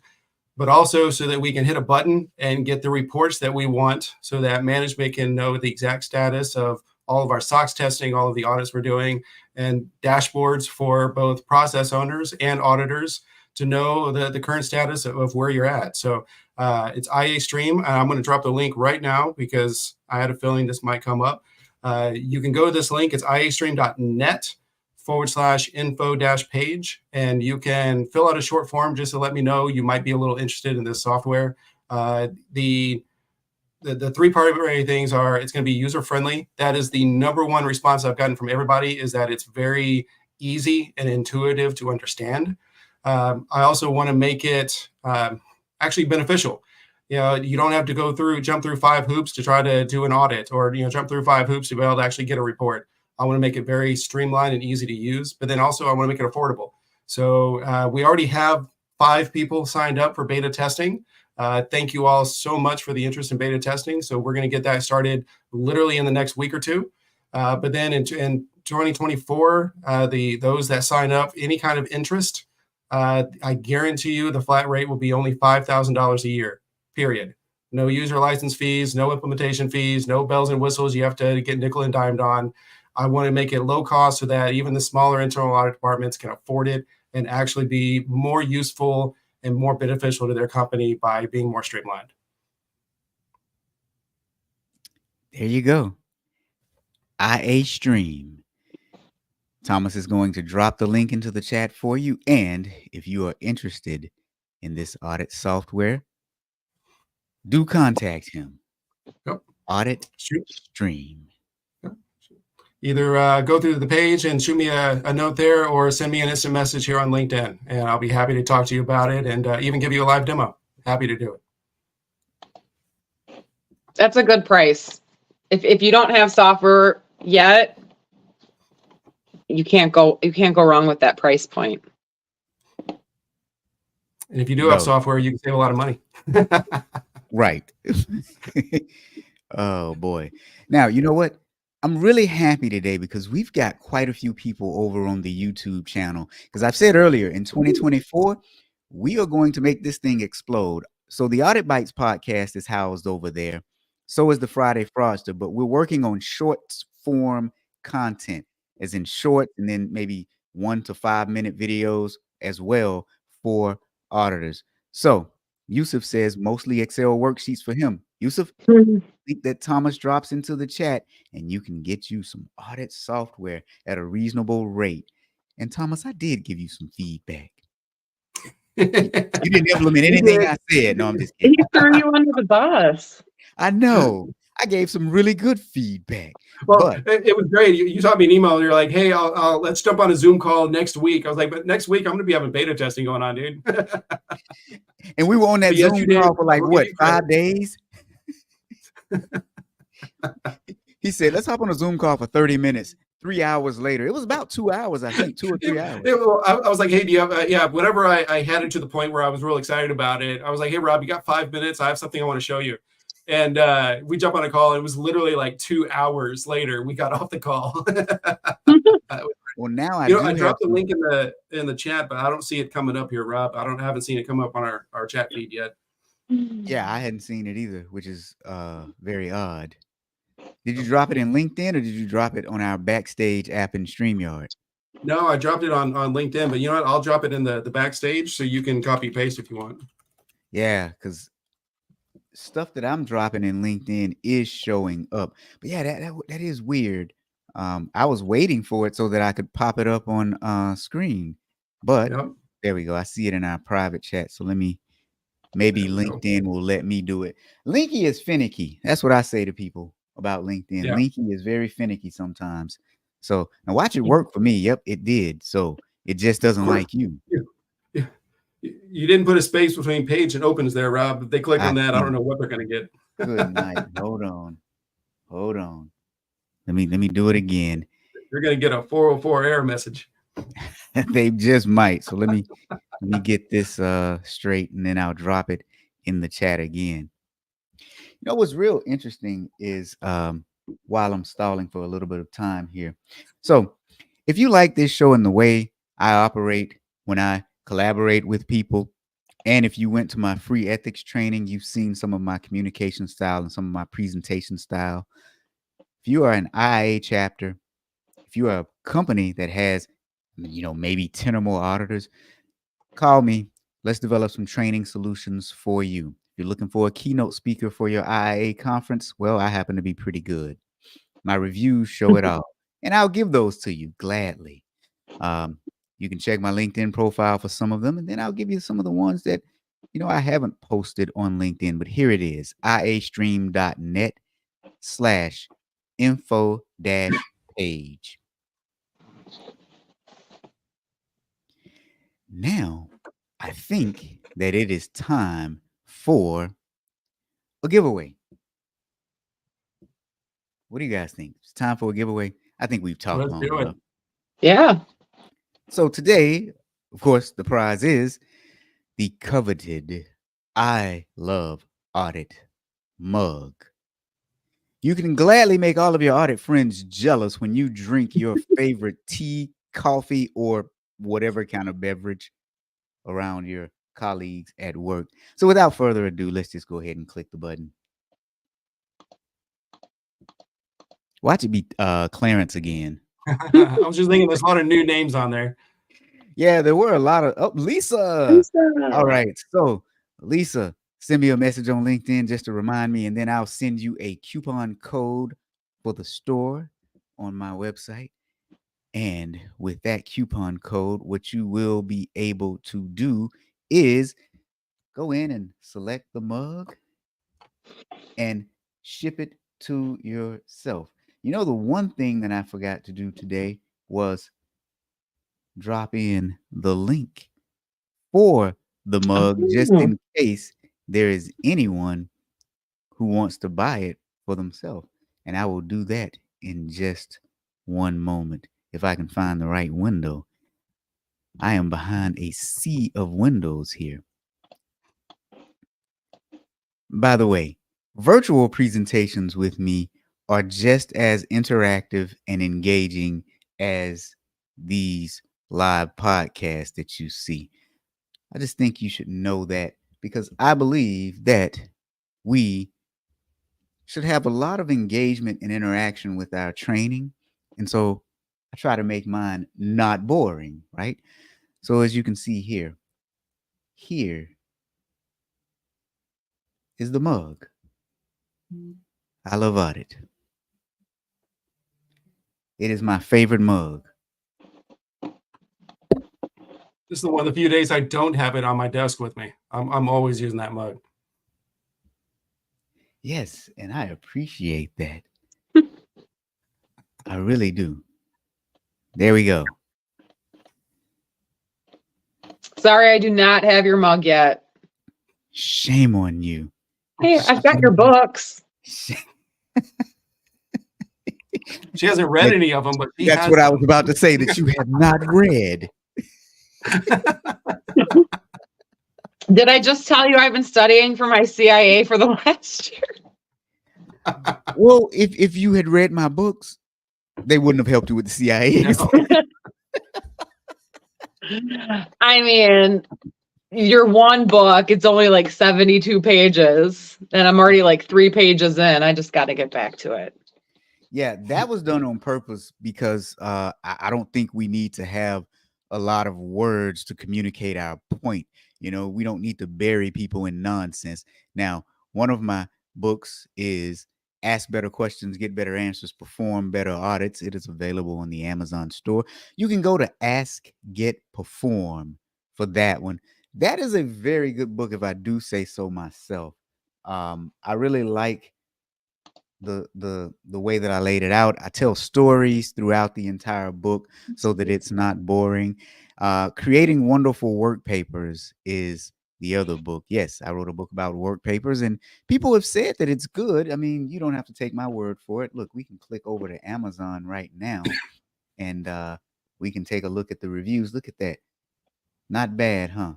but also so that we can hit a button and get the reports that we want so that management can know the exact status of all of our SOX testing, all of the audits we're doing, and dashboards for both process owners and auditors to know the current status of where you're at. So it's IA Stream. I'm going to drop the link right now because I had a feeling this might come up. You can go to this link. It's iastream.net/info-page, and you can fill out a short form just to let me know you might be a little interested in this software. The 3 primary things are it's going to be user-friendly. That is the number one response I've gotten from everybody, is that it's very easy and intuitive to understand. I also want to make it actually beneficial. You don't have to jump through 5 hoops to try to do an audit, or jump through 5 hoops to be able to actually get a report. I want to make it very streamlined and easy to use, but then also I want to make it affordable. So we already have 5 people signed up for beta testing. Thank you all so much for the interest in beta testing. So we're going to get that started literally in the next week or two. But then in 2024, those that sign up, any kind of interest, I guarantee you the flat rate will be only $5,000 a year, period. No user license fees, no implementation fees, no bells and whistles you have to get nickel and dimed on. I want to make it low cost so that even the smaller internal audit departments can afford it and actually be more useful and more beneficial to their company by being more streamlined. There you go. IA Stream. Thomas is going to drop the link into the chat for you. And if you are interested in this audit software, do contact him. Yep. Audit Stream. Either go through the page and shoot me a note there, or send me an instant message here on LinkedIn, and I'll be happy to talk to you about it and even give you a live demo. Happy to do it. That's a good price. If you don't have software yet, you can't go wrong with that price point. And if you do have software, you can save a lot of money. Right. Oh boy. Now, you know what? I'm really happy today because we've got quite a few people over on the YouTube channel. Because I've said earlier, in 2024, we are going to make this thing explode. So the Audit Bites podcast is housed over there. So is the Friday Fraudster, but we're working on short form content, as in short, and then maybe 1 to 5 minute videos as well for auditors. So Yusuf says mostly Excel worksheets for him. Yusuf, link that Thomas drops into the chat, and you can get you some audit software at a reasonable rate. And Thomas, I did give you some feedback. You didn't implement anything I said. No, I'm just kidding. He threw you under the bus. I know. I gave some really good feedback. Well, but it was great. You taught me an email. You're like, hey, let's jump on a Zoom call next week. I was like, but next week I'm going to be having beta testing going on, dude. And we were on that Zoom call for like, what, 5 days? He said, let's hop on a Zoom call for 30 minutes. 3 hours later, it was about 2 hours, I think, 2 or 3 hours. I was like, hey, do you have, whenever I had it to the point where I was real excited about it, I was like, hey, Rob, you got 5 minutes? I have something I want to show you. And we jump on a call. And it was literally like 2 hours later, we got off the call. Well, now I dropped the link in the chat, but I don't see it coming up here, Rob. I haven't seen it come up on our chat feed yet. Yeah, I hadn't seen it either, which is very odd. Did you drop it in LinkedIn or did you drop it on our Backstage app in StreamYard? No, I dropped it on LinkedIn, but you know what? I'll drop it in the Backstage so you can copy paste if you want. Yeah, because stuff that I'm dropping in LinkedIn is showing up. But yeah, that is weird. I was waiting for it so that I could pop it up on screen. But there we go. I see it in our private chat. So maybe LinkedIn will let me do it. Linky is finicky. That's what I say to people about LinkedIn. Yeah. Linky is very finicky sometimes. So now watch it work for me. Yep, it did. So it just doesn't like you. Yeah. You didn't put a space between page and opens there, Rob. If they click on that, I don't know what they're going to get. Good night. Hold on. Let me do it again. You're going to get a 404 error message. They just might. So let me get this straight, and then I'll drop it in the chat again. You know what's real interesting is while I'm stalling for a little bit of time here. So if you like this show and the way I operate when I collaborate with people, and if you went to my free ethics training, you've seen some of my communication style and some of my presentation style. If you are an IA chapter, if you are a company that has, maybe 10 or more auditors, call me. Let's develop some training solutions for you. If you're looking for a keynote speaker for your IIA conference, well, I happen to be pretty good. My reviews show it all, and I'll give those to you gladly. You can check my LinkedIn profile for some of them, and then I'll give you some of the ones that, I haven't posted on LinkedIn, but here it is, iastream.net/info-page. Now, I think that it is time for a giveaway. What do you guys think? It's time for a giveaway. I think we've talked long enough. Yeah. So today, of course, the prize is the coveted I Love Audit mug. You can gladly make all of your audit friends jealous when you drink your favorite tea, coffee, or whatever kind of beverage around your colleagues at work. So without further ado, let's just go ahead and click the button. Watch it be Clarence again. I was just thinking there's a lot of new names on there. Yeah, there were a lot of Lisa. All right. So Lisa, send me a message on LinkedIn just to remind me, and then I'll send you a coupon code for the store on my website. And with that coupon code, what you will be able to do is go in and select the mug and ship it to yourself. The one thing that I forgot to do today was drop in the link for the mug just in case there is anyone who wants to buy it for themselves. And I will do that in just one moment. If I can find the right window. I am behind a sea of windows here. By the way, virtual presentations with me are just as interactive and engaging as these live podcasts that you see. I just think you should know that, because I believe that we should have a lot of engagement and interaction with our training. And so I try to make mine not boring, right? So as you can see here is the mug. I love audit. It is my favorite mug. This is the one of the few days I don't have it on my desk with me. I'm always using that mug. Yes, and I appreciate that. I really do. There we go. Sorry, I do not have your mug yet. Shame on you. Hey, I've got your books. She hasn't read any of them, but that's what I was about to say, that you have not read. Did I just tell you I've been studying for my CIA for the last year? Well, if you had read my books, they wouldn't have helped you with the CIA. No. I mean, your one book, it's only like 72 pages, and I'm already like 3 pages in. I just got to get back to it. Yeah, that was done on purpose because I don't think we need to have a lot of words to communicate our point. You know, we don't need to bury people in nonsense. Now, one of my books is Ask Better Questions, Get Better Answers, Perform Better Audits. It is available on the Amazon store. You can go to Ask, Get, Perform for that one. That is a very good book, if I do say so myself. I really like the way that I laid it out. I tell stories throughout the entire book so that it's not boring. Creating Wonderful Work Papers is the other book. Yes, I wrote a book about work papers, and people have said that it's good. I mean, you don't have to take my word for it. Look, we can click over to Amazon right now, and we can take a look at the reviews. Look at that. Not bad, huh?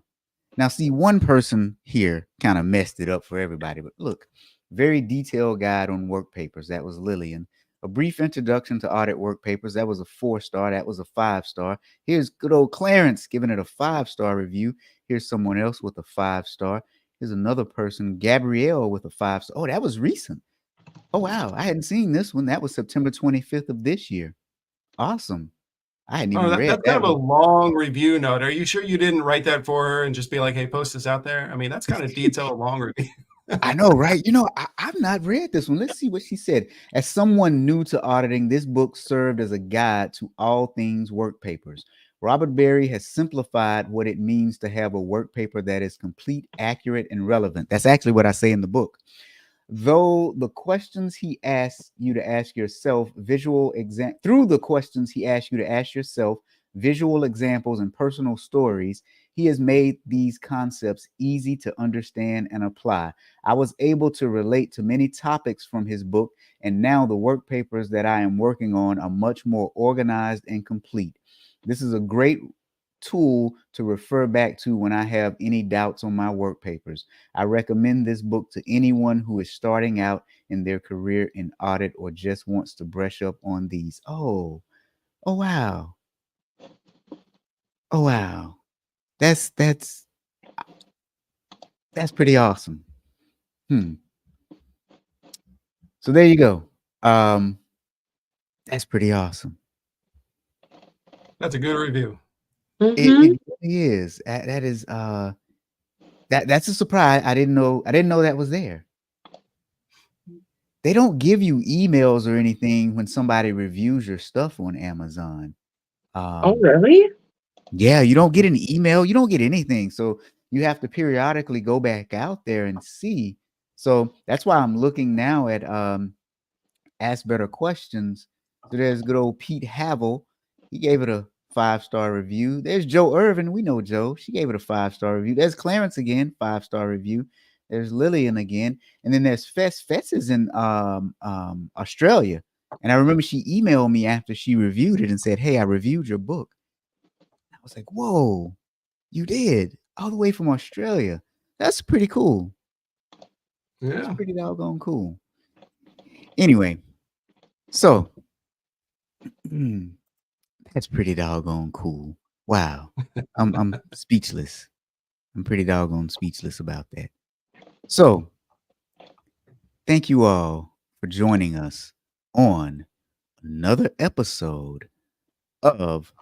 Now, see, one person here kind of messed it up for everybody, but look, very detailed guide on work papers. That was Lillian. A brief introduction to audit work papers. That was a 4-star. That was a 5-star. Here's good old Clarence giving it a 5-star review. Here's someone else with a 5-star. Here's another person, Gabrielle, with a 5-star. Oh, that was recent. Oh, wow. I hadn't seen this one. That was September 25th of this year. Awesome. I hadn't even read that's that kind of a one. long review note. Are you sure you didn't write that for her and just be like, hey, post this out there? I mean, that's kind of detailed long review. I know, right? You know, I've not read this one. Let's see what she said. As someone new to auditing, this book served as a guide to all things work papers. Robert Berry has simplified what it means to have a work paper that is complete, accurate, and relevant. That's actually what I say in the book. Though the questions he asks you to ask yourself, through the questions he asks you to ask yourself, visual examples, and personal stories, he has made these concepts easy to understand and apply. I was able to relate to many topics from his book, and now the work papers that I am working on are much more organized and complete. This is a great tool to refer back to when I have any doubts on my work papers. I recommend this book to anyone who is starting out in their career in audit or just wants to brush up on these. Oh wow. Oh wow. That's pretty awesome. So there you go. That's pretty awesome. That's a good review. It really is. That is that's a surprise. I didn't know that was there. They don't give you emails or anything when somebody reviews your stuff on Amazon. Oh, really? Yeah, you don't get an email. You don't get anything. So you have to periodically go back out there and see. So that's why I'm looking now at Ask Better Questions. So there's good old Pete Havel. He gave it a 5-star review. There's Joe Irvin. We know Joe. She gave it a 5-star review. There's Clarence again, 5-star review. There's Lillian again. And then there's Fess. Fess is in Australia. And I remember she emailed me after she reviewed it and said, hey, I reviewed your book. I was like, whoa, you did? All the way from Australia. That's pretty cool. Yeah. That's pretty doggone cool. Anyway, so that's pretty doggone cool. Wow. I'm speechless. I'm pretty doggone speechless about that. So thank you all for joining us on another episode of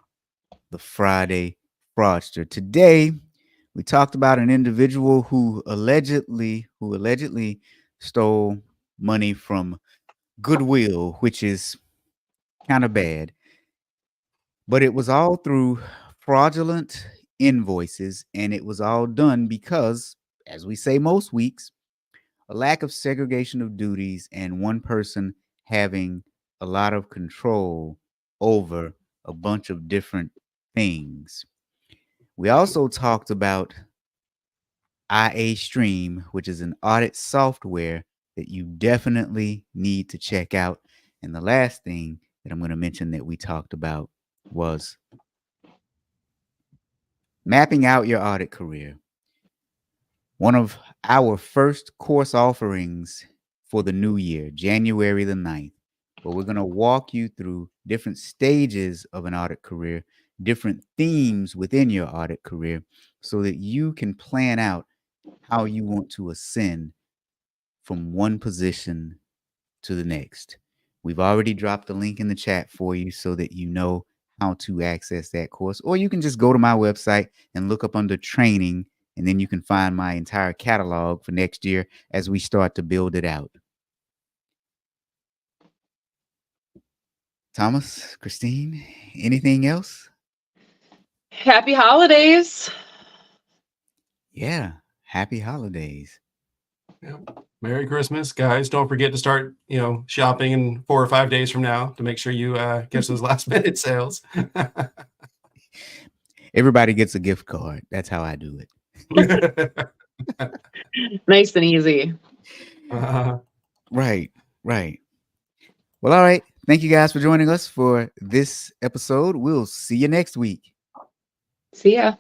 the Friday Fraudster. Today, we talked about an individual who allegedly stole money from Goodwill, which is kind of bad. But it was all through fraudulent invoices, and it was all done because, as we say most weeks, a lack of segregation of duties and one person having a lot of control over a bunch of different things. We also talked about IA Stream, which is an audit software that you definitely need to check out. And the last thing that I'm going to mention that we talked about was mapping out your audit career. One of our first course offerings for the new year, January the 9th, where we're going to walk you through different stages of an audit career, different themes within your audit career, so that you can plan out how you want to ascend from one position to the next. We've already dropped the link in the chat for you so that you know how to access that course, or you can just go to my website and look up under training, and then you can find my entire catalog for next year as we start to build it out. Thomas, Christine, anything else? Happy holidays. Yeah, happy holidays. Yeah. Merry Christmas, guys. Don't forget to start, shopping in 4 or 5 days from now to make sure you catch those last minute sales. Everybody gets a gift card. That's how I do it. Nice and easy. Right. Well, all right. Thank you guys for joining us for this episode. We'll see you next week. See ya.